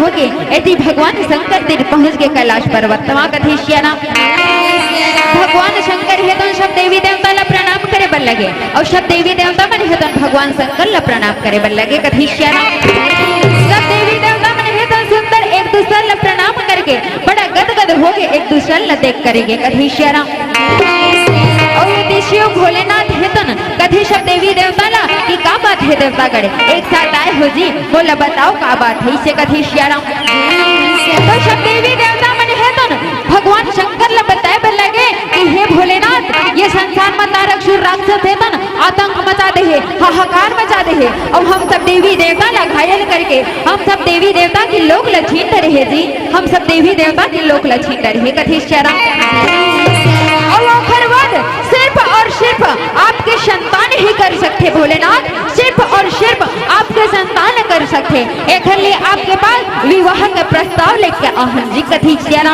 होके यदि भगवान शंकर तीर पहुंच के कैलाश पर्वत तमा कथी श्याना भगवान शंकर हे तो सब देवी देवता ला प्रणाम करे बन लगे और सब देवी देवता मन हे तो भगवान शंकर ला प्रणाम करे बन लगे कथी श्याना सब देवी देवता मन हे तो सुंदर एक दूसरे ला प्रणाम करके बड़ा गदगद होके एक दूसरे ला देख करेंगे कथी श्याना और यदि शिव भोलेनाथ हेतन कथी सब देवी देवता ला कि का बात है देवता गड़े एक साथ आए हो जी बोला बताओ का बात है इसे कथी श्याना तो सब देवी देवता मन हेतन भगवान शंकर ला बताए बन लगे कि हे भोलेनाथ ये संसार में तारकसुर राक्षस हेतन आतंक मचा दे है हाहाकार मचा दे है और हम सब देवी देवता ला घायल करके हम सब देवी देवता के लोग ला छीन रहे जी हम सब देवी देवता के लोग ला छीन रहे कथी श्याना सिर्फ और सिर्फ आपके संतान ही कर सकते भोलेनाथ सिर्फ और सिर्फ आपके संतान कर सकते एक लिए आपके पास विवाह का प्रस्ताव लेके आहन जी कथी श्याना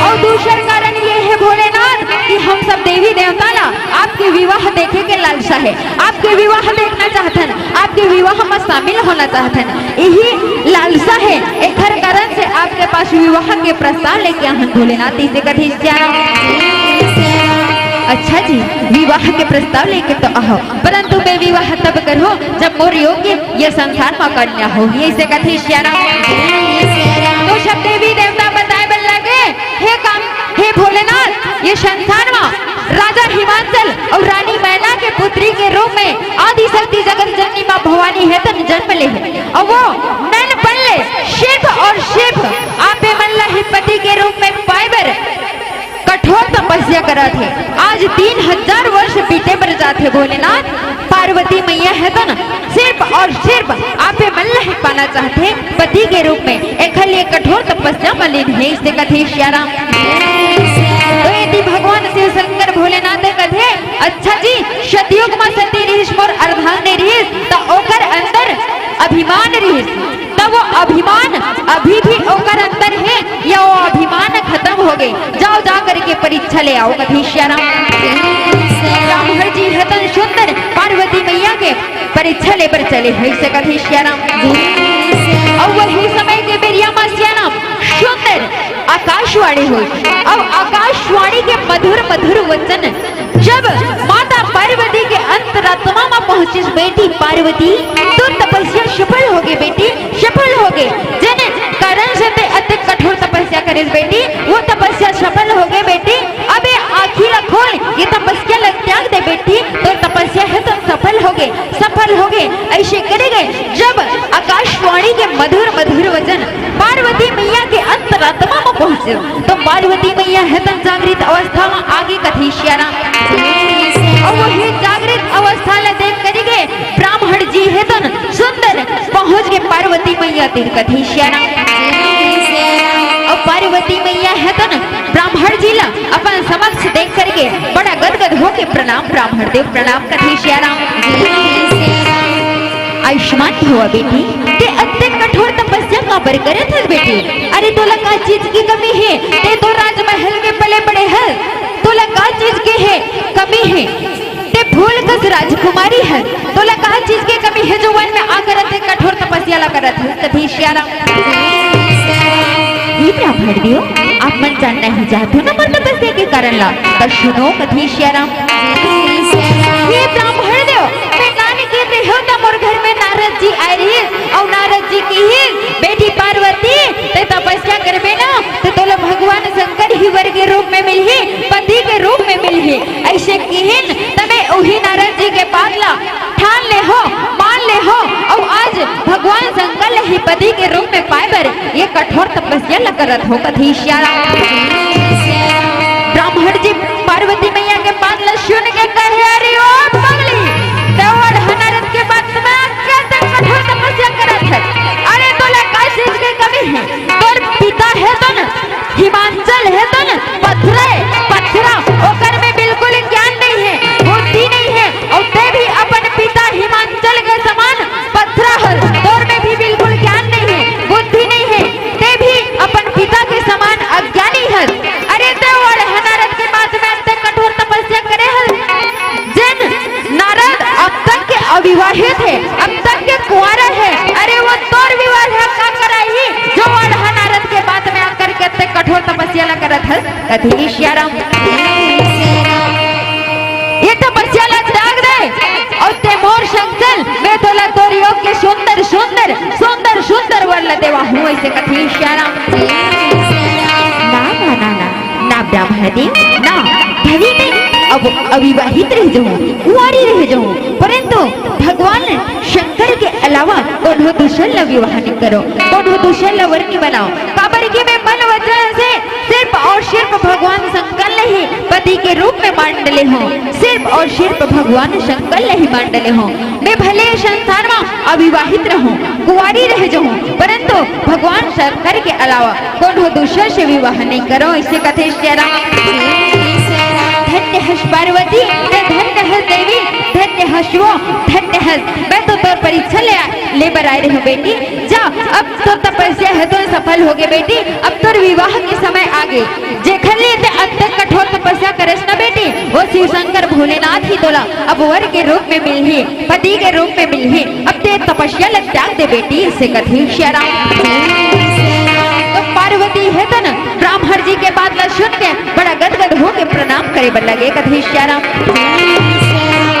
और दूसरा कारण ये है भोलेनाथ कि हम सब देवी देवता ला आपके विवाह देखे के लालसा है आपके विवाह देखना चाहतन आपके विवाह में शामिल होना चाहतन यही लालसा है एक कारण से आपके पास विवाह के प्रस्ताव लेके आहन भोलेनाथ इसे कथी श्याना अच्छा जी विवाह के प्रस्ताव लेके तो आओ परंतु मैं विवाह तब करूं जब मोर योग्य ये संसार में कन्या होगी इसे कथी श्याना तो सब देवी देवता बताए बन लगे हे भोलेनाथ ये संसार में राजा हिमाचल और रानी मैना के पुत्री के रूप में आदि शक्ति जगत जननी मां भवानी है तो जन्म ले और वो नैन पल्ले सिर्फ और सिर्फ आपे मल्ला हिपति के रूप में पाइबर कठोर तपस्या करा थे आज 3000 वर्ष बीते बर जाते भोलेनाथ पार्वती मैया है तो ना सिर्फ और सिर्फ आपे मल्ला ही पाना चाहते पति के रूप में एक लिए कठोर तपस्या मलिन है इससे कथे श्यारा तो यदि भगवान शिव शंकर भोलेनाथ कथे अच्छा जी सतयुग में सती रहीस मोर अर्धांगिनी रहीस तो ओकर अंदर अभिमान रहीस तब वो अभिमान अभी भी ओकर अंदर है या वो अभिमान खत्म हो गए जाओ जा करके परीक्षा ले आओ कथी श्याना ब्राह्मण जी हतन सुंदर पार्वती मैया के परीक्षा ले पर चले है से कथी श्याना और वही समय के बेरिया में श्याना सुंदर आकाशवाणी हुई अब आकाशवाणी के मधुर मधुर वचन जब माता पार्वती के अंतरात्मा में पहुंची बेटी पार्वती तो तपस्या सफल हो गई बेटी सफल हो गए जिन कारण से ते अत्यंत कठोर तपस्या करे बेटी वो तपस्या सफल हो गई बेटी अबे आखिर खोल ये तपस्या लग त्याग दे बेटी तो तपस्या है तो सफल हो गए ऐसे करे गए जब आकाशवाणी के मधुर मधुर वचन पार्वती मैया के अंतरात्मा में पहुंचे तो पार्वती मैया है तो जागृत अवस्था में आगे कथी श्याना और वही जागृत अवस्था ले देख करेंगे ब्राह्मण जी है तो सुंदर पहुंच के पार्वती मैया तीर कथी श्याना और पार्वती मैया है तो ब्राह्मण जी ला अपन समक्ष देख करके बड़ा गदगद होके प्रणाम ब्राह्मण देव प्रणाम कथी श्याना आयुष्मान हुआ बेटी ते अत्यंत कठोर तपस्या का बर करे थे बेटी अरे तोला का चीज की कमी है ते तो राजमहल के पले पड़े है तोला का चीज के है कमी है ते फूल कस राजकुमारी है तोला का चीज के कमी है जो वन में आकर ते कठोर तपस्या ला करत है कथी श्याना ये ब्राह्मण दियो आप मन जानना ही चाहते हो ना मर तपस्या के कारण ला तो सुनो कथी श्याना ये ब्राह्मण दियो मैं नानी के ते हो त मोर घर में नारद जी आए रही और नारद जी की ही बेटी पार्वती ते तपस्या करबे ना तो तोला भगवान शंकर ही वर के रूप में मिलही पति के रूप में मिलही ऐसे किहिन तमे ओही नारद जी के पागला ठान ले हो मान ले हो और आज भगवान शंकर ही पति के रूप में पाइबर ये कठोर तपस्या ल करत हो कथी श्याना ब्राह्मण जी पार्वती मैया के पागला सुन के कहे अरे ओ पगली देवर नारद के बात में कैसे कठोर तपस्या करत है अरे तोला का चीज की कमी है तोर पिता है तो न हिमाचल है तो न पथरा ओकर में बिल्कुल ज्ञान नहीं है बुद्धि नहीं है और ते भी अपन पिता हिमाचल के समान पथरा है तोर में भी बिल्कुल ज्ञान नहीं है बुद्धि नहीं है ते भी अपन पिता के समान अज्ञानी है अरे देवर नारद के बात में अत्यंत कठोर तपस्या करे है जिन नारद अब तक के अविवाहित है अब तक के कुंवारा है अरे वो तोर विवाह का कराई कठोर तपस्या ला करत हस कथी श्याराम ये तपस्या ला त्याग दे और ते मोर शंकर मैं तोला तोर योग के सुंदर सुंदर सुंदर सुंदर वर देवा हूँ ऐसे कथी श्याराम ना ना ना ना ना ब्राह्मण देव ना भवी में अब अविवाहित रह जाऊं कुंवारी रह जाऊं परंतु भगवान शंकर के अलावा कोनो दूसरा विवाह नहीं करो कोनो दूसरा वर नहीं बनाओ काबर की मैं मन वचन से सिर्फ और सिर्फ भगवान शंकर ने ही पति के रूप में मान डले हो सिर्फ और सिर्फ भगवान शंकर ने ही मान डले हो मैं भले संसार में अविवाहित रहूं कुंवारी रह जाऊं परंतु भगवान शंकर के अलावा कोनो दूसरा से विवाह नहीं करो इसे कथे धन्य हस पार्वती धन्य हस देवी धन्य हस वो धन्य हस मैं तो तोर परीक्षा ले बर आए रही बेटी जा अब तो तपस्या है तो सफल हो गए बेटी अब तो विवाह के समय आ गए जेखन ले अत्यंत कठोर तपस्या करस ना बेटी वो शिव शंकर भोलेनाथ ही तोला अब वर के रूप में मिल ही पति के रूप में मिल ही अब ते तपस्या लग त्याग दे बेटी इसे कथी श्याराम तो पार्वती है तो न ब्राह्मण जी के बात ला सुन के बड़ा गदगद हो के प्रणाम करे बर लगे कथी श्याराम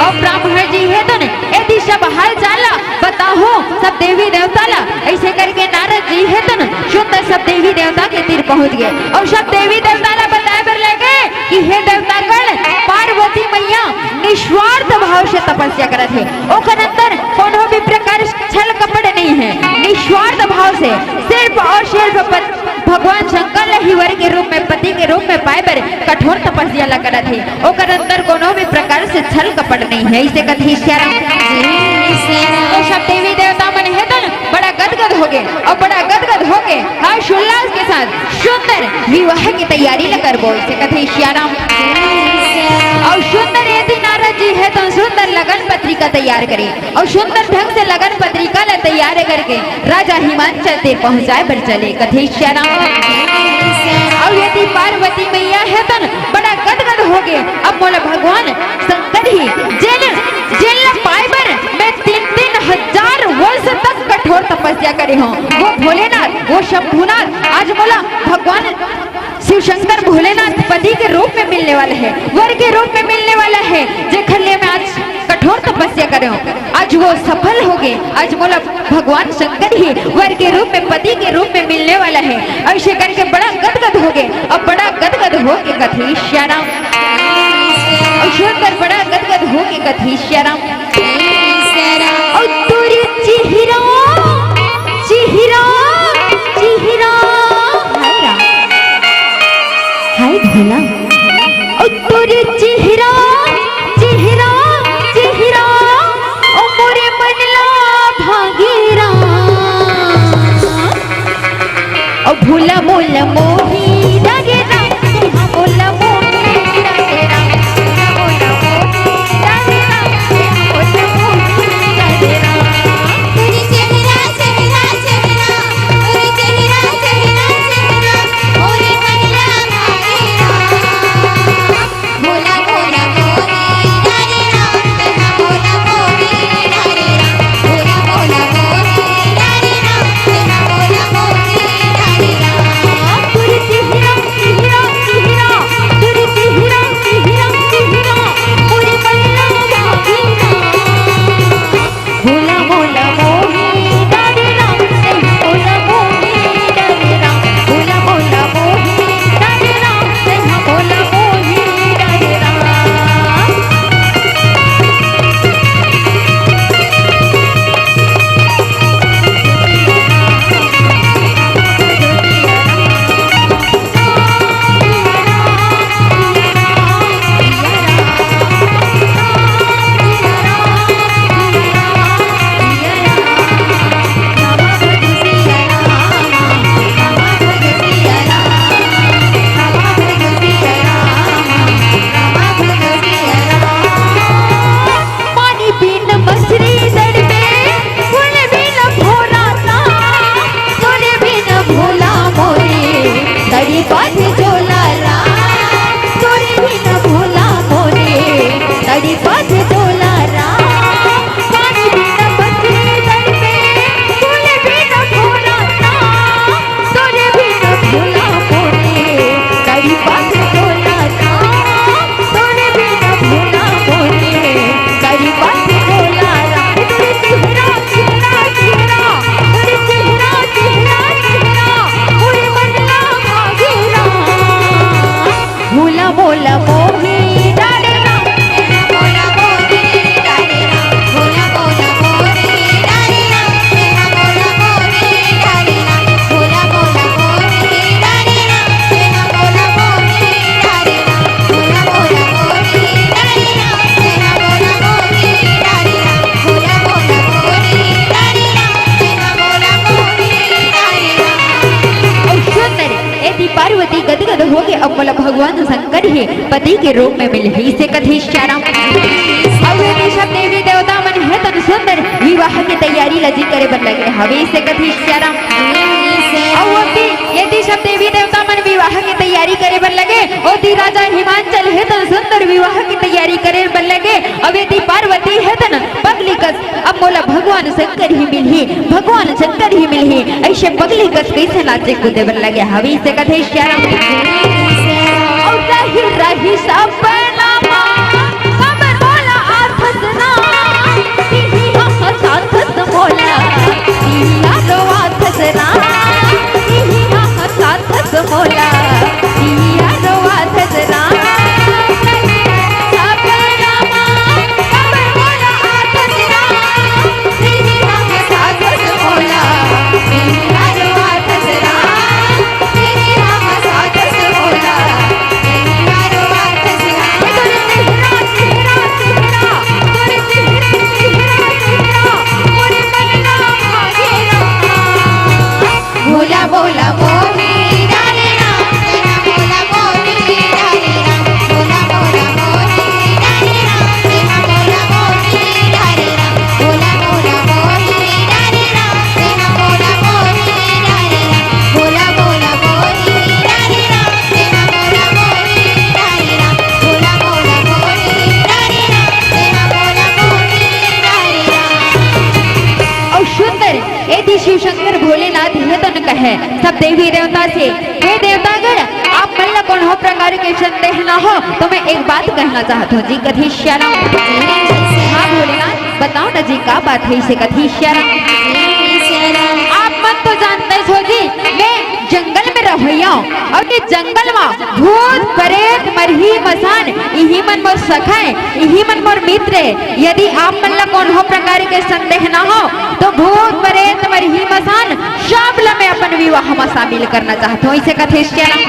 और ब्राह्मण जी है तो न यदि सब हाल चाला बताओ सब देवी देवता ला ऐसे करके नारद जी है तो न सुंदर सब देवी देवता के तीर पहुंच गए और सब देवी देवता ला बताए बर लगे कि हे देवता गण पार्वती मैया निस्वार्थ भाव से तपस्या करत है ओकर अंदर कोनो भी प्रकार छल कपट नहीं है निस्वार्थ भाव से सिर्फ और सिर्फ भगवान शंकर ही वर के रूप में पति के रूप में पाए बर कठोर तपस्या ला करत है ओकर अंदर कोनो भी प्रकार से छल कपट नहीं है इसे कथी श्याराम तो सब देवी देवता मन है तो बड़ा गदगद हो गए और बड़ा गदगद हो गए हर्ष उल्लास के साथ सुंदर विवाह की तैयारी न करबो इसे कथी श्याराम और सुंदर यदि नारद जी है तो सुंदर लगन पत्रिका तैयार करे और सुंदर ढंग से लगन पत्रिका ला तैयार करके राजा हिमांचल ते पहुंचाए बर चले कथी श्याराम और यदि पार्वती मैया है तो बड़ा गदगद हो गए अब बोले भगवान शंकर ही जेल जेल पाए बर मैं 3,000 वर्ष तक कठोर तपस्या करे हूँ वो भोलेनाथ वो शंभुनाथ आज बोला भगवान शिव शंकर भोलेनाथ पति के रूप में मिलने वाला है वर के रूप में मिलने वाला है जेखन ले मैं आज कठोर तपस्या करे हूँ आज वो सफल हो गए आज बोला भगवान शंकर ही वर के रूप में पति के रूप में मिलने वाला है ऐसे करके बड़ा गदगद हो गए और बड़ा गदगद हो के कथी श्याराम और सुनकर बड़ा गदगद हो के कथी श्याराम और तुरी चिहिरा चिहिरा चिहिरा हाय भोला और तुरी चिहिरा चिहिरा चिहिरा ओ मोरे मनला भागीरा ओ भोला मोला मोही लगेरा भोला मोही लगेरा भोला मोही लगेरा भोला मोही लगेरा अब बोला भगवान शंकर ही पति के रूप में मिले इसे कथी श्याराम। अब यदि सब देवी देवता मन है तन सुंदर विवाह की तैयारी लजी करे बन लगे हवे इसे कथी श्याराम। यदि सब देवी देवता मन विवाह की तैयारी करे बन लगे ओदी राजा हिमांचल है तन सुंदर विवाह की तैयारी करे बन लगे। अब यदि पार्वती है तन पगली कस अब बोला भगवान शंकर ही मिली भगवान शंकर ही मिली ऐसे पगली कस कैसे नाचे कूदे बन लगे हवी से कथे श्याराम। रही रही सपना अब बोला आथस ना तिही हम साथस बोला तिया रो आथस ना तिही हम साथस बोला तिया रो आथस ना शिव शंकर भोलेनाथ है तो न कहे सब देवी देवता से हे देवतागण आप मन कौन हो प्रकार के संदेह न हो तो मैं एक बात कहना चाहता हूँ जी कथी श्याराम। हाँ भोलेनाथ बताओ ना जी क्या बात है इसे कथी श्याराम। आप मन तो जानते हो जी मैं जंगल में रहिया और ये जंगल में भूत प्रेत मरही मसान यही मन मोर सखा है यही मन मोर मित्र है। यदि आप मन कौन हो प्रकार के संदेह न हो तो भूत प्रेत मरही मसान सब ला मैं अपन विवाह में शामिल करना चाहता हूँ इसे कथे श्याराम।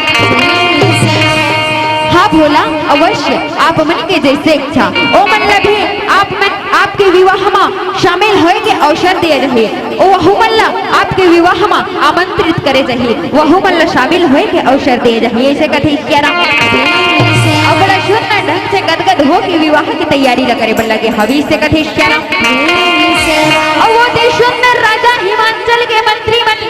हाँ भोला अवश्य आप मन के जैसे इच्छा ओ मन भी आप मन आपके विवाह में शामिल होए के अवसर दे रहे ओ वहु मन आपके विवाह में आमंत्रित करे रही वहु मन शामिल होए के अवसर दे रही ऐसे कथे श्याराम। अब बड़ा सुंदर ढंग से गदगद हो के विवाह की तैयारी करे बन लगे हवी से कथे श्याराम। और वो देश सुंदर राजा हिमांचल के मंत्री मन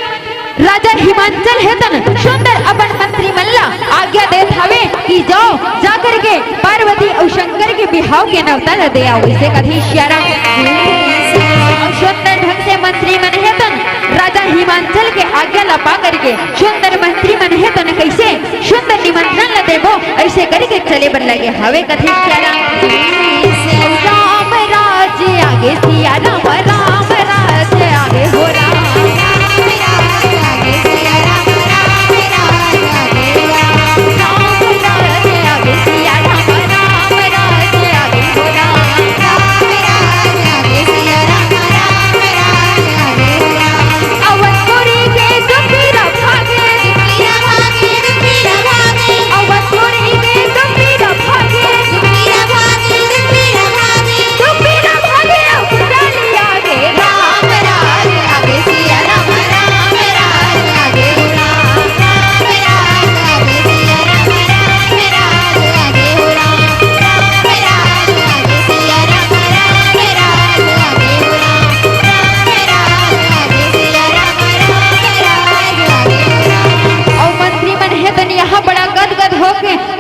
राजा हिमांचल है तन सुंदर अपन मंत्री मल्ला आज्ञा देत हवे कि जाओ जाकर के पार्वती और शंकर के बिहाव के नवता दे आओ इसे कथी श्याराम। सुंदर ढंग से मंत्री मन है तन राजा हिमांचल के आज्ञा ला पा करके सुंदर मंत्री मन है तन कैसे सुंदर निमंत्रण ला देबो ऐसे करके चले बन लगे हवे कथी श्याराम। राम राज आगे सिया राम राम राज आगे हो राम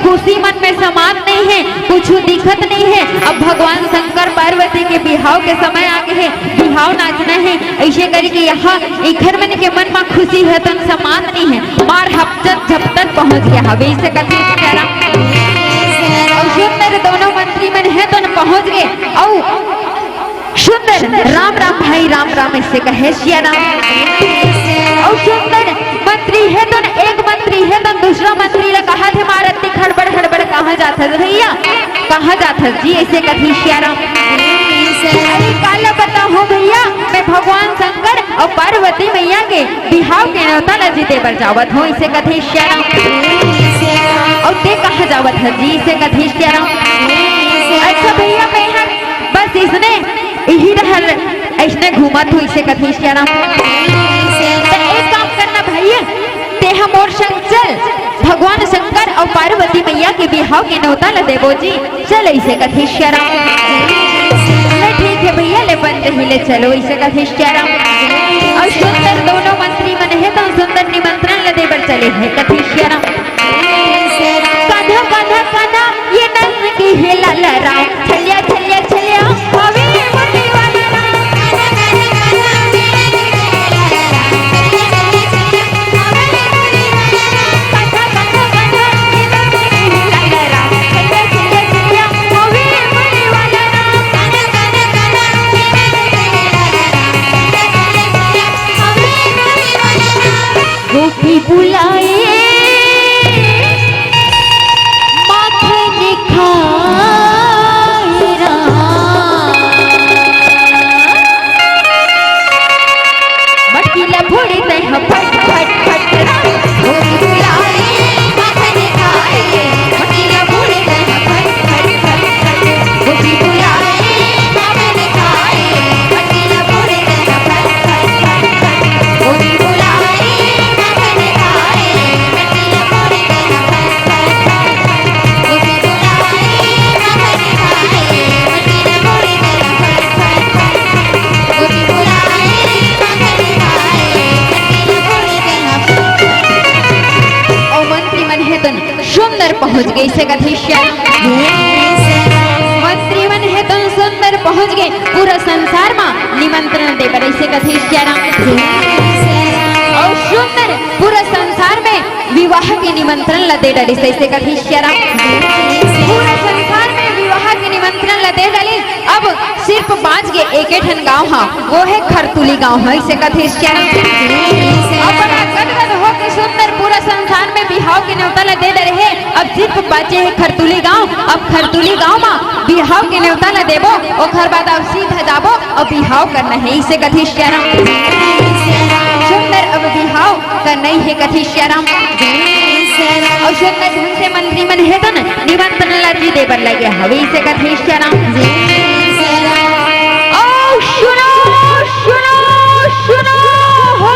खुशी मन में समान नहीं है कुछ दिखत नहीं है। अब भगवान शंकर पार्वती के बिहाव के समय आगे है बिहाव नाचना है ऐसे करके यहाँ इखर मन के मन में खुशी है तो समान नहीं है मार हफ्तत झपतत पहुँच गया हवे से कथी सुंदर दोनों मंत्री मन है तो पहुँच गए और सुंदर राम राम भाई राम राम इससे कहे श्याराम। और सुंदर मंत्री है तो एक मंत्री है तो दूसरा मंत्री ने कहा थे मारत हड़बड़ हड़बड़ कहाँ जाता भैया कहाँ जाता जी ऐसे कथी श्याराम। अरे काला बता हो भैया मैं भगवान शंकर और पार्वती मैया के बिहाव के न्योता नजी देवर जावत हूँ इसे कथी श्याराम। और ते कहाँ जावत है जी इसे कथी श्याराम। अच्छा भैया मैं बस इसने यही रहल ऐसने घूमत हूँ इसे कथी श्याराम। एक काम करना भैया ते हम और संग चल भगवान शंकर और पार्वती मैया के बिहाव के न्योता ल देवो जी। चल ऐसे कथी श्याराम। ठीक है भैया ले बंद हिले चलो ऐसे कथी श्याराम। और सुंदर दोनों मंत्री मन है तो सुंदर निमंत्रण ल देवर चले है कथी श्याराम। कान्हा कान्हा कान्हा ये नंद की है लाला राम। चलिया चलिया चलिया हवे मुरली वाला राम। कान्हा कान्हा कान्हा ये नंद की है लाला राम। चलिया चलिया चलिया हवे मुरली वाला राम। कान्हा कान्हा कान्हा ये नंद की है लाला राम। हवे मुरली वाला राम। गोपी बुलाए पहुंच गए से कथी श्याराम। मंत्री मन है तो सुंदर पहुंच गए पूरा संसार में निमंत्रण दे पर ऐसे कथी श्याराम। और सुंदर पूरा संसार में विवाह के निमंत्रण ल दे डाली से कथी श्याराम। पूरा संसार में विवाह के निमंत्रण ल दे डाली। अब सिर्फ बाज के एक ठन गांव है वो है खरतुली गांव है इसे कथी श्याराम। बड़ा गदगद हो के सुंदर पूरा संसार में बिहाव के न्योता ल दे रहे। अब सिर्फ बचे है खरतुली गांव। अब खरतुली गांव में बिहाव के न्योता ल देबो ओकर बाद अब सीधा जाबो और बिहाव करना है इसे कथी श्याराम। सुंदर अब बिहाव करना है कथी श्याराम। और सुंदर ढंग से मंत्री मन है तो निमंत्रण ला जी देवर लगे हवे इसे कथी श्याराम। ओ सुनो सुनो सुनो हो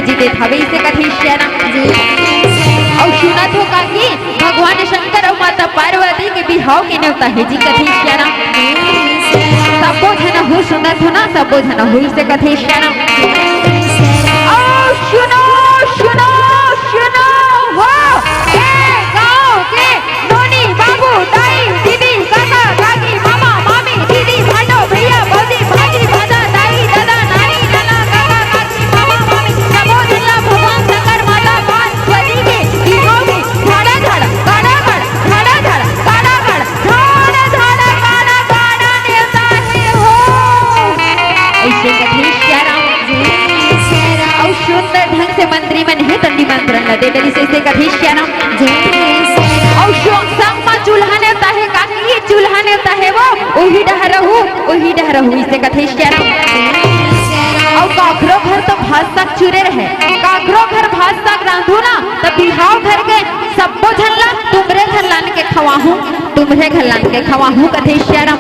जी देत हवे इसे कथी श्याराम। और सुनत हो का कि भगवान शंकर और माता पार्वती के बिहाव के न्योता है जी कथी श्याराम। सबो जन हो सुनत हो ना सबो जन हो इसे कथी श्याराम। और सुनो सुनो सुनो हो ए गांव के नोनी बाबू दाई दीदी काका काकी मामा मामी दीदी भांडो भैया भौजी भाजी भाजा दाई दादा नानी नाना काका काकी मामा मामी सबो जिला भगवान शंकर माता पार्वती के बिहाव में झाड़ा झाड़ा गाड़ा गाड़ा झाड़ा झाड़ा गाड़ा गाड़ा झाड़ा झाड़ा गाड़ा गाड़ा न्योता है हो ऐसे कथी श्याराम। और सुंदर ढंग से मंत्री मन है तो निमंत्रण ल दे डली से कथी श्याराम। और संग में चूल्हा न्योता है काकी ये चूल्हा न्योता है वो ओही डह रहू इसे कथी श्याराम। और काकरो घर तो भात साग चूरे रहे काकरो घर भात साग रांधू ना तो बिहाव घर के सबो झल्ला तुमरे घर लान के खवाहू तुम्हारे घर लान के खवाहू कथी श्याराम।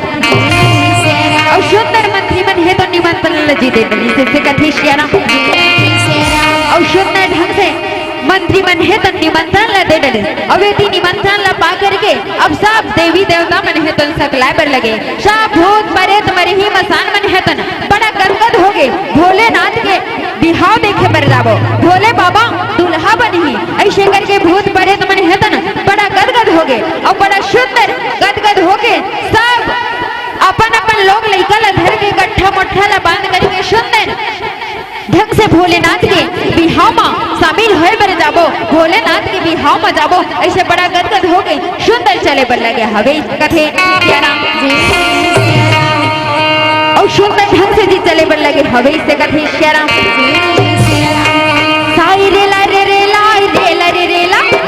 और सुंदर मंत्री मन है तो निमंत्रण ल जी दे डली से कथी श्याराम। और सुंदर ढंग से मंत्री मन है तो निमंत्रण ला दे डले। अब यदि निमंत्रण ला पा करके अब सब देवी देवता मन है तो सकलाए पर लगे सब भूत प्रेत मरही मसान मन है तो बड़ा गदगद हो गए भोलेनाथ के बिहाव देखे पर जाबो भोले बाबा दुल्हा बनी ऐसे करके भूत प्रेत मन है तो बड़ा गदगद हो गए और बड़ा सुंदर गदगद हो के सब अपन अपन लोग लइका ला धर के गट्ठा मोट्ठा ला बांध करके सुंदर ढंग से भोलेनाथ के बिहाव में शामिल होए बर जाबो भोलेनाथ के बिहाव में जाबो ऐसे बड़ा गदगद हो गए सुंदर चले बर लगे हवे कथे श्याराम जी। और सुंदर ढंग से जी चले बर लगे हवे से कथे श्याराम। साई रे ला रे रे ला रे ला रे रे ला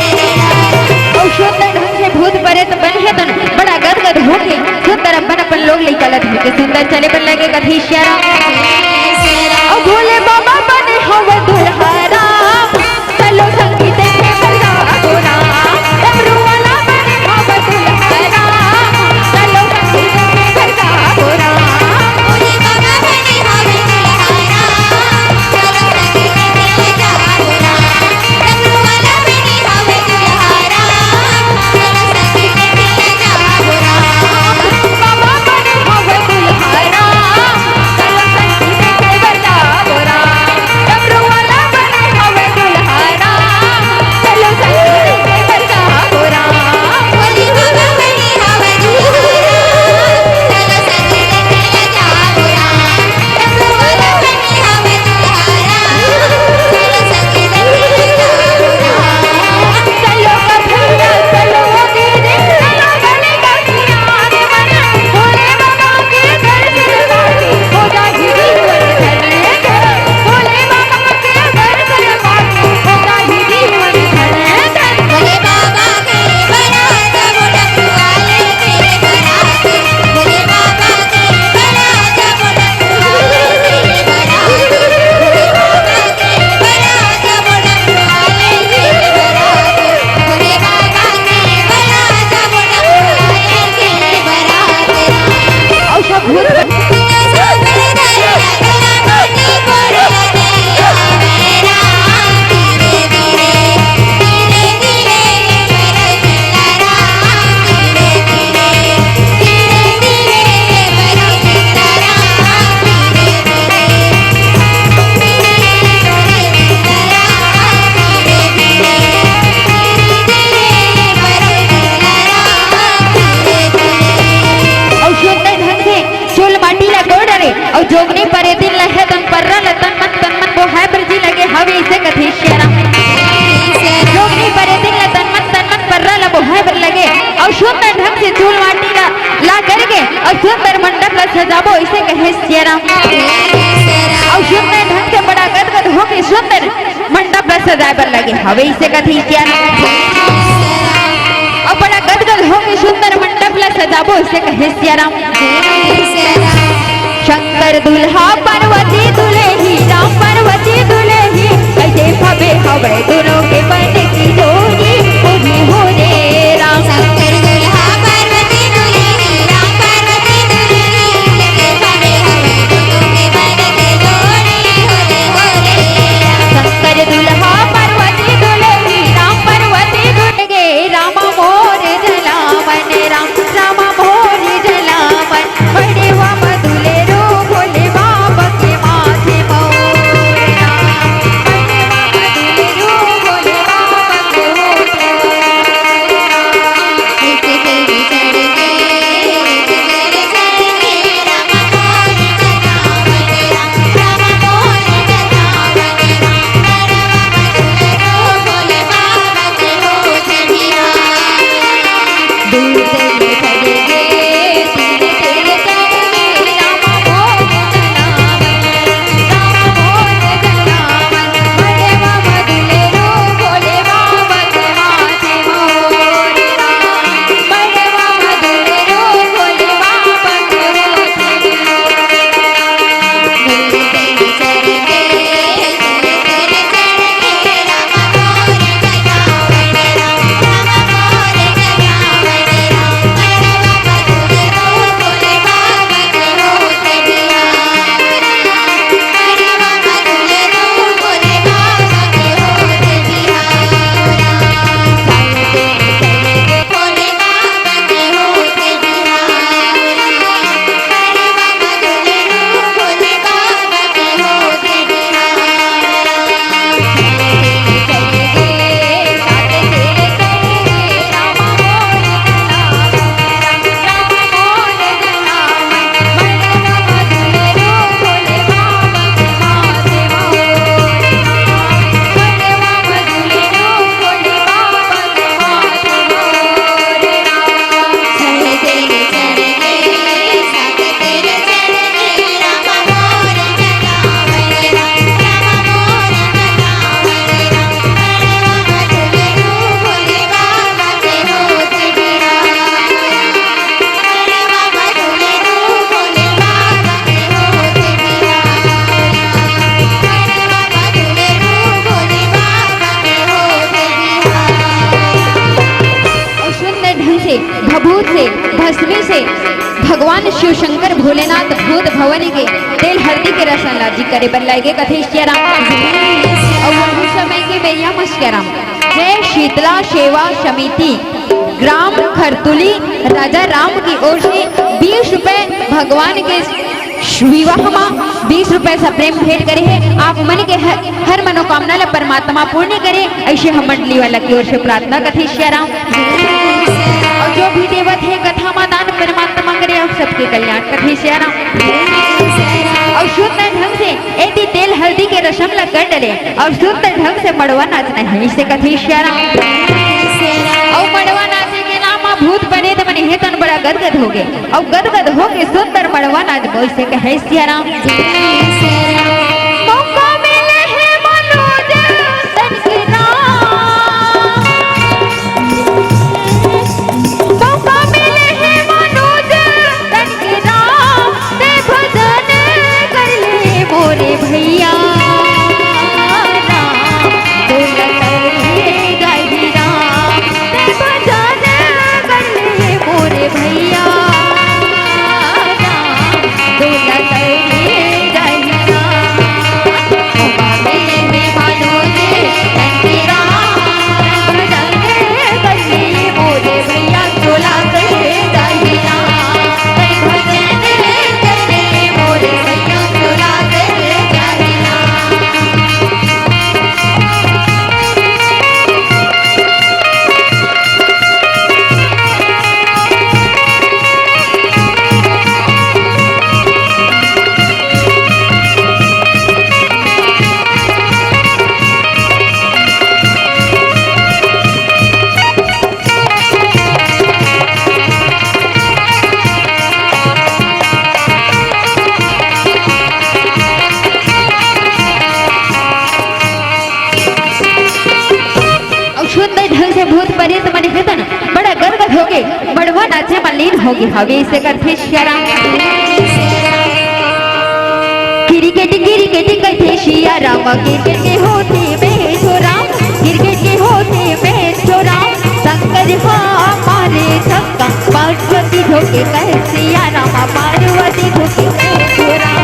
और सुंदर ढंग से भूत प्रेत बने तो बड़ा गदगद होके सुंदर अपन लोग निकलत होके सुंदर चले पर लगे कथी श्यारा और भोले बाबा बने हवा दुल्हारा चलो संगीत के बजा गोरा डमरू वाला बने हवा दुल्हारा चलो संगीत के बजा गोरा भोले बाबा बने हवा दुल्हारा चलो संगीत के बजा गोरा डमरू वाला बने हवा दुल्हारा चलो संगीत के बजा गोरा बाबा बने हवा दुल्हारा चलो संगीत के बजा गोरा डमरू वाला बने हवा दुल्हारा चलो संगीत के बजा गोरा भोले बाबा बने हवा दुल्हारा चलो संगीत के बजा गोरा डमरू वाला बने हवा दुल्हारा चलो संगीत के बजा गोरा चलो कन्हैया चलो दीदी चलो गले का किनारे बना भोले बाबा के दर्शन वाली हो जाएगी जीवन धन्य भोले बाबा के दर्शन वाली हो जाएगी जीवन धन्य भोले बाबा के बारात वो डमरू वाले के बारात भोले बाबा के बारात वो डमरू वाले के बारात भोले बाबा के बारात वो डमरू वाले के बारात भोले बाबा के बारात वो डमरू वाले के बारात और सब भूत सागर दरिया गला मोती बोल लगे मेरा धीरे धीरे धीरे धीरे मेरा जिंदरा धीरे धीरे धीरे धीरे मेरा जिंदरा धीरे धीरे धीरे मेरा जिंदरा धीरे धीरे धीरे मेरा जिंदरा धीरे धीरे और सुंदर ढंग से चूल माटी ला गोड़ रे और जोगनी परे दिन लहे तन पर्रा लतन मन वो है ब्रजी लगे हवे इसे कथी श्यारा जोगनी परे दिन लतन मन पर्रा ला वो है बर लगे और सुंदर ढंग से चूल माटी ला करके और सुंदर मंडप ला सजाबो इसे कहे श्यारा और सुंदर ढंग से बड़ा गदगद होके सुंदर मंडप ला सजाए बर लगे हवे इसे कथी श्यारा और बड़ा गदगद होके सुंदर मंडप ला सजाबो इसे कहे श्यारा शंकर दुल्हा पार्वती दुल्ही राम पार्वती दुल्ही कैसे भवे हवे दोनों के बन की जोड़ी होगी हो रे राम शंकर दुल्हा पार्वती दुल्हनी राम पार्वती दुल्हनी लगे भवे हवे दोनों के बन के जोड़ी होले होले शंकर दुल्हा पार्वती दुल्ही राम पार्वती दुल्हे रामा मोर जलावन राम रामा मोर जलावन बड़े वाम दुले रो भोले बाबा के माथे मोर राम बड़े वाम दुले रो भोले से भगवान शिव शंकर भोलेनाथ भूत भवन के तेल हल्दी के रसन लाजी करे बल्लाएगे कथे श्याराम और वही समय के बेरिया मस्याराम जय शीतला सेवा समिति ग्राम खरतुली राजा राम की ओर से 20 रुपए भगवान के विवाह में 20 रुपए से प्रेम भेंट करे है। आप मन के हर मनोकामना ला परमात्मा पूर्ण करे ऐसे हम मंडली वाला की ओर से प्रार्थना कथे श्याराम। और जो भी देवत है कथा में दान परमात्मा करे आप सबके कल्याण कथे श्याराम। और शुद्ध ढंग से एटी तेल हल्दी के रसम ला कर डले और शुद्ध ढंग से मड़वा नाचना है इसे कथे श्याराम। और मड़वा नाचे के नाम भूत बने तो बने तन बड़ा गदगद हो गए और गदगद हो के सुंदर मड़वा नाच बोल से कहे श्याराम। मौका मिले है मनोज तन के राम, मौका मिले है मनोज तन के राम, ते भजन कर ले मोरे भैया भैया बड़ा गर्व हो गए बड़वा नाचे मलिन होगी हवे इसे करते श्याराम। क्रिकेट कहते श्याराम क्रिकेट के होते में छोराम, क्रिकेट के होते में छोराम, शंकर हमारे छक्का पार्वती धोके कहे श्याराम, पार्वती धोके कहे छोराम।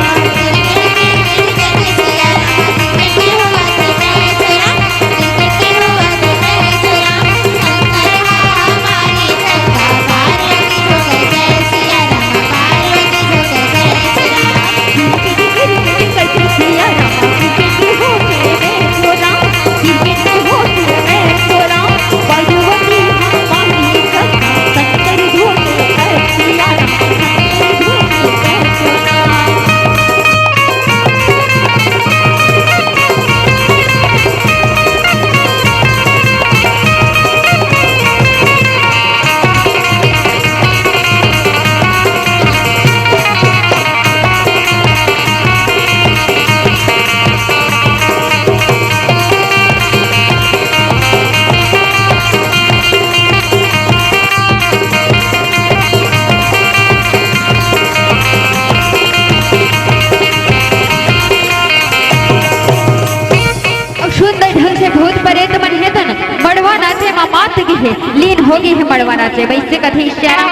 लीन होगी है मड़वा नाचे वैसे कथे श्याराम।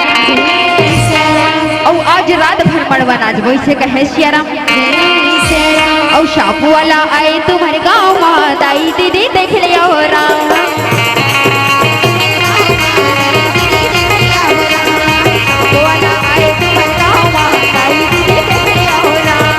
और आज रात भर मड़वा नाच वैसे कहे श्याराम। और शापू वाला आए तुम्हारे गाँव में दाई दीदी देख लिया हो राम, वाला आए तुम्हारे गाँव में दाई दीदी देख लिया हो राम,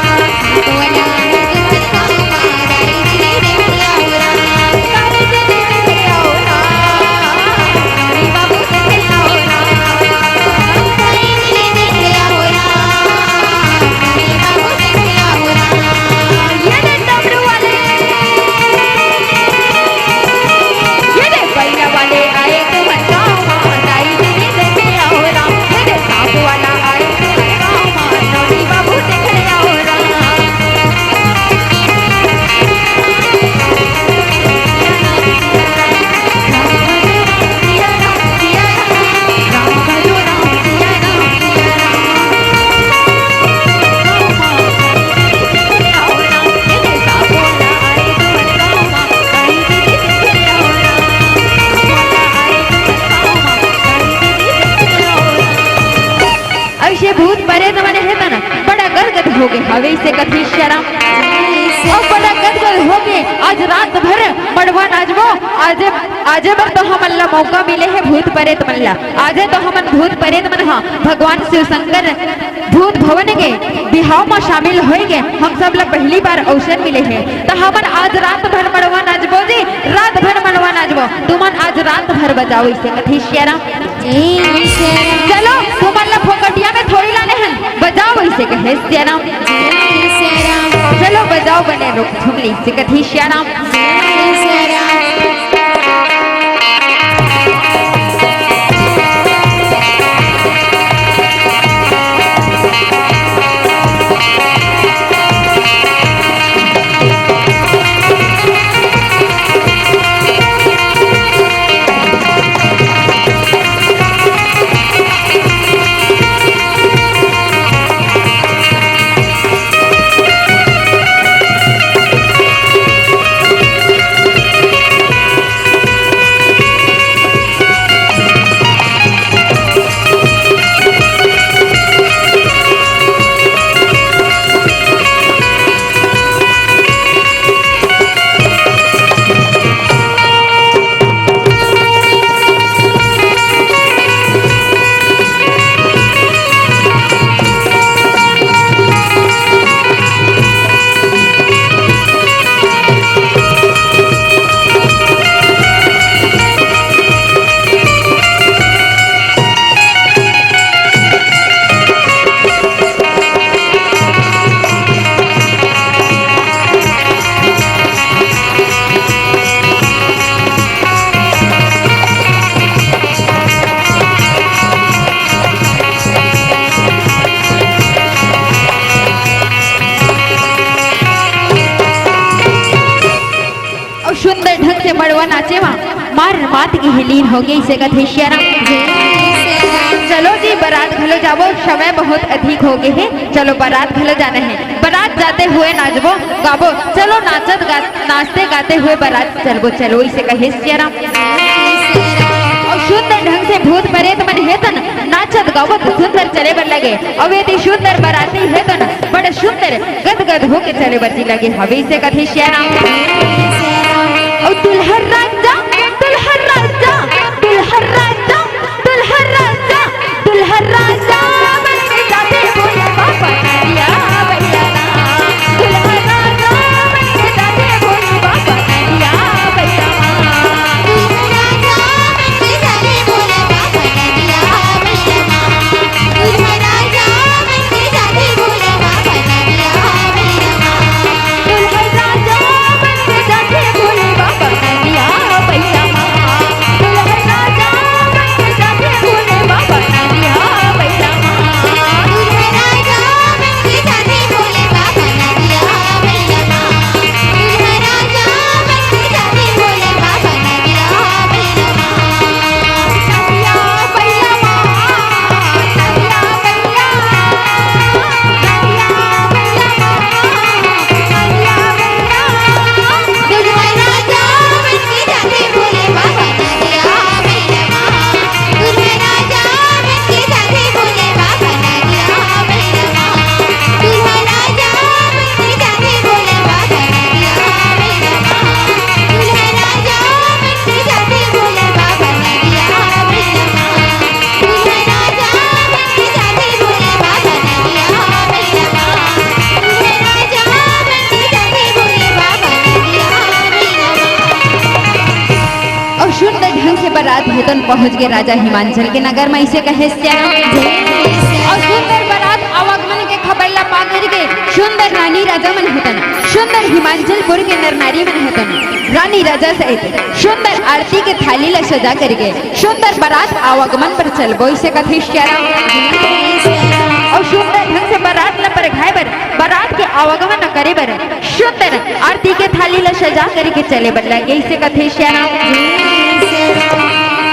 ये हवे से कथी शरम और बड़ा गदगद हो गए आज रात भर मड़वा नाचबो आज बर तो हम अल्लाह मौका मिले है भूत प्रेत मल्ला आज तो हमन भूत प्रेत मन हाँ भगवान शिव शंकर भूत भवन के बिहाव में शामिल होएंगे हम सब लोग पहली बार अवसर मिले हैं तो हमन आज रात भर मड़वा नाचबो जी रात भर मड़वा नाचबो तुमन आज रात भर बजाओ इसे कथी शरम चलो तुमन ला फोकटिया में थोड़ी लाने हैं बजाओ इसे कहे शरम चलो बजाओ बने लोग झुमली से कथी शरम सुंदर ढंग से मड़वा नाचे वहाँ मार मात की हिलीन हो गई इसे कथे शरम चलो जी बारात घलो जाबो समय बहुत अधिक हो गए हैं चलो बारात घलो जाना है बारात जाते हुए नाचबो गाबो चलो नाचते गाते हुए बारात चलबो चलो इसे कहे शरम और सुंदर ढंग से भूत प्रेत मन है तन नाचत गावत सुंदर चले बर लगे और यदि सुंदर बाराती है तन बड़े सुंदर गदगद होके चले बर लगे हवे इसे कथे शरम और दुल्हन राजा दुल्हन राजा दुल्हन राजा दुल्हन राजा दुल्हन राजा बन के जाते बोले बाबा नरिया भैया दुल्हन राजा बन के जाते बोले बाबा नरिया भैया दुल्हन राजा बन के जाते बोले बाबा नरिया भैया दुल्हन राजा बन के जाते बोले बाबा नरिया भैया दुल्हन राजा बन के जाते बोले बाबा नरिया भैया दुल्हन राजा बन के जाते बोले बाबा नरिया भैया दुल्हन राजा बन के जाते बोले बाबा नरिया भैया दुल्हन राजा बन के जाते बोले बाबा नरिया भैया नरिया भैया नरिया भैया दुल्हन राजा बन के जाते बोले बाबा नरिया भैया दुल्हन राजा बन के जाते बोले बाबा नरिया भैया दुल्हन राजा बन के जाते बोले बाबा नरिया भैया दुल्हन राजा बन के जाते बोले बाबा नरिया भैया दुल्हन राजा बन के जाते बोले बाबा नरिया भैया दुल्हन राजा बन के जाते बोले बाबा नरिया भैया और सुंदर ढंग से बारात हेतन पहुंच गए राजा हिमांचल के नगर में इसे कहे और सुंदर बारात आवागमन के खबर ला पा करके सुंदर रानी राजा मन हेतन सुंदर हिमांचलपुर के नर नारी मन हेतन रानी राजा सहित सुंदर आरती के थाली ला सजा करके सुंदर बारात आवागमन पर चलबो इसे कथे और सुंदर ढंग से बारात ला पर घाय बर बारात के आवागमन न करे बर सुंदर आरती के थाली ला सजा करके चले बर लगे इसे कथे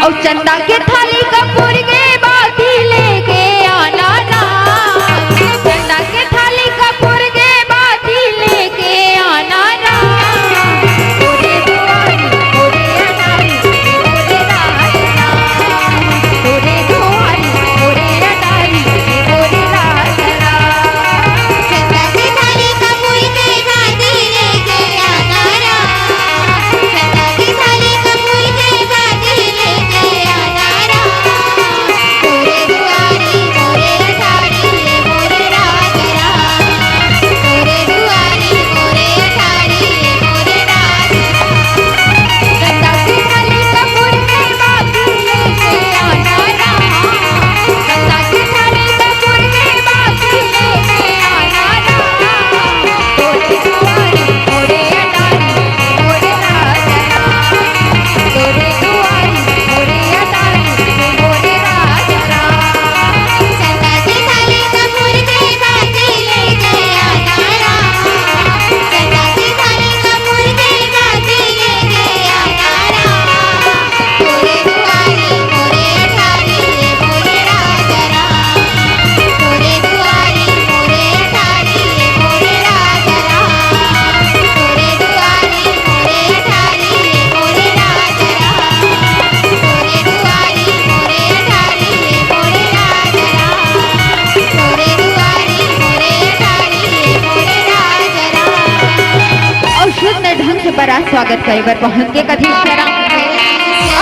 और चंदा के थाली कपूर के बाती लेके आना ना चंदा के थाली कपूर के बाती लेके आना ना ओरे दुआरी ओरे अनारी ओरे राजना ओरे दुआरी ओरे अनारी ओरे राजना चंदा के बड़ा स्वागत करे बर पहुंच के कथी श्याराम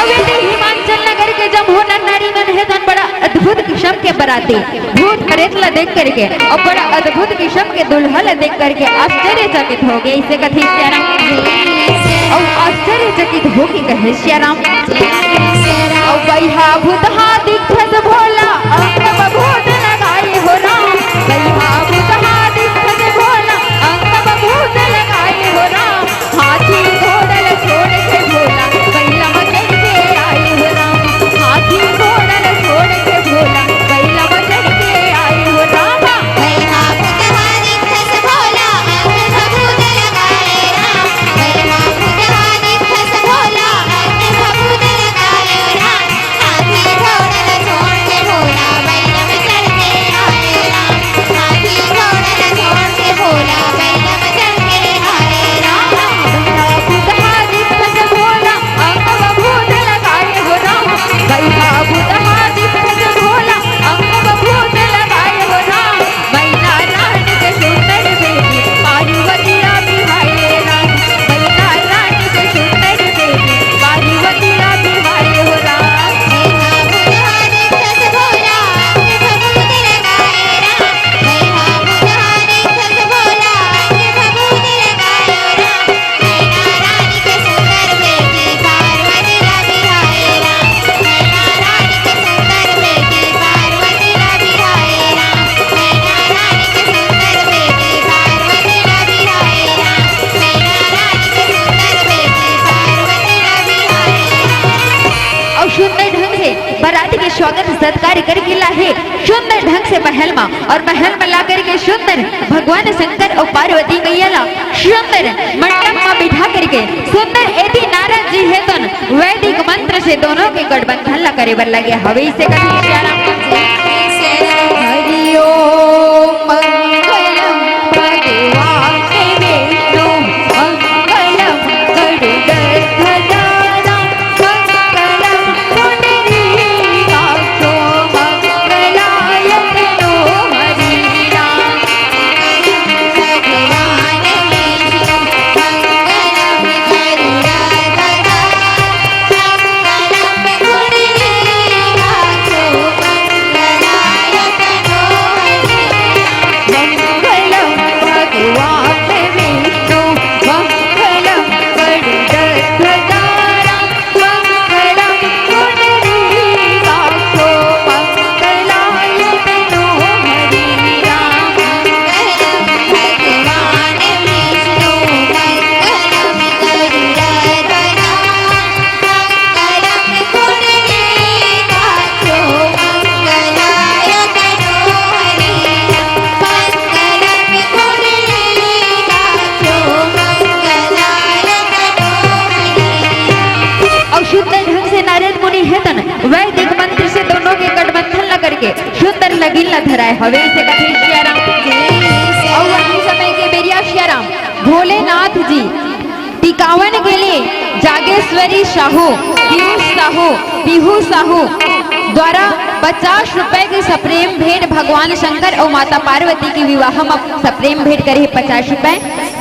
अवेदी हिमाचल नगर के जब होना नारी नन है तन बड़ा अद्भुत किस्म के बराती भूत प्रेत ला देख करके और बड़ा अद्भुत किस्म के दुल्हा ला देख करके आश्चर्यचकित हो गए। इसे कथी श्याराम और आश्चर्यचकित हो के कहे श्याराम और बैहा भूतहा दिखत भोला अंग बभूत लगाए हो राम बैहा भूतहा दिखत भोला अंग बभूत लगाए हो राम हाथी घोड़ल छोड़ के भोला बैला मचल के आए हो राम हाथी घोड़ल छोड़ के भोला बैला मचल के आए हो राम बैहा भूतहा दिखत भोला अंग बभूत लगाए राम बैहा भूतहा दिखत भोला अंग बभूत लगाए राम हाथी घोड़ल छोड़ के भोला बैला मचल के आए राम हाथी घोड़ल छोड़ के भोला बैला मचल के आए राम बैहा भूतहा दिखत भोला अंग बभूत लगाए हो राम बैहा भूतहा दिखत भोला अंग बभूत लगाए हो राम बैला रानी के सुंदर बेटी पार्वती ला बिहाए राम बैला रानी के सुंदर बेटी पार्वती ला बिहाए हो राम बैहा भूतहा दिखत भोला अंग बभूत लगाए राम बैहा भूतहा दिखत भोला अंग बभूत लगाए राम बैला रानी के सुंदर बेटी पार्वती ला बिहाए राम बैला रानी के सुंदर बेटी पार्वती ला बिहाए राम बैला रानी के सुंदर बेटी पार्वती ला बिहाए राम बैला रानी के सुंदर बेटी पार्वती ला बिहाए राम और सुंदर ढंग से बाराती के स्वागत सत्कार करके लाहे सुंदर ढंग से महल में और महल में ला करके सुंदर भगवान शंकर और पार्वती मैया ला सुंदर मंडप में बिठा करके सुंदर एदी नारद जी है तन वैदिक मंत्र से दोनों के गठबंधन ला करे बर लगे हवे इसे कथी श्याराम हरि ओम मंगलम भगवान विष्णु मंगलम गरुड़ध्वजारा मंगलम पुंडरीकाक्षो मंगलाय तनो हरिरा भगवान विष्णु मंगलम गरुड़ध्वजा मंगलम पुंडरीकाक्षो मंगलाय तनो हरिरा मंगलम भगवान विष्णु मंगलम गरुड़ध्वजारा मंगलम पुंडरीकाक्षो मंगलाय तनो हरिरा मंगलम भगवान विष्णु मंगलम गरुड़ध्वजा मंगलम पुंडरीकाक्षो मंगलाय तनो हरिरा मंगलम पुंडरीकाक्षो मंगलाय तनो हरिरा और सुंदर ढंग से नारद मुनि है तन वैदिक मंत्र से दोनों के गठबंधन ला करके सुंदर लगीन ला धराए हवे से कथे श्याराम और वही समय के बेरिया श्याराम भोलेनाथ जी टिकावन के लिए जागेश्वरी साहू पीहू साहू द्वारा 50 रुपए की सप्रेम भेंट भगवान शंकर और माता पार्वती की विवाह में सप्रेम भेंट करे 50 रुपए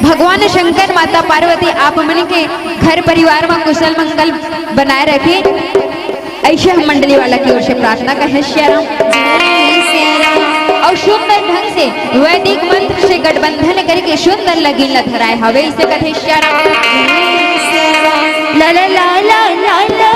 भगवान शंकर माता पार्वती आप मन के घर परिवार में कुशल मंगल बनाए रखे ऐसे हम मंडली वाला की ओर से प्रार्थना कहे श्याराम और सुंदर ढंग से वैदिक मंत्र से गठबंधन करके सुंदर लगीन ला धराए हवे इसे कथे श्याराम ला ला ला ला ला ला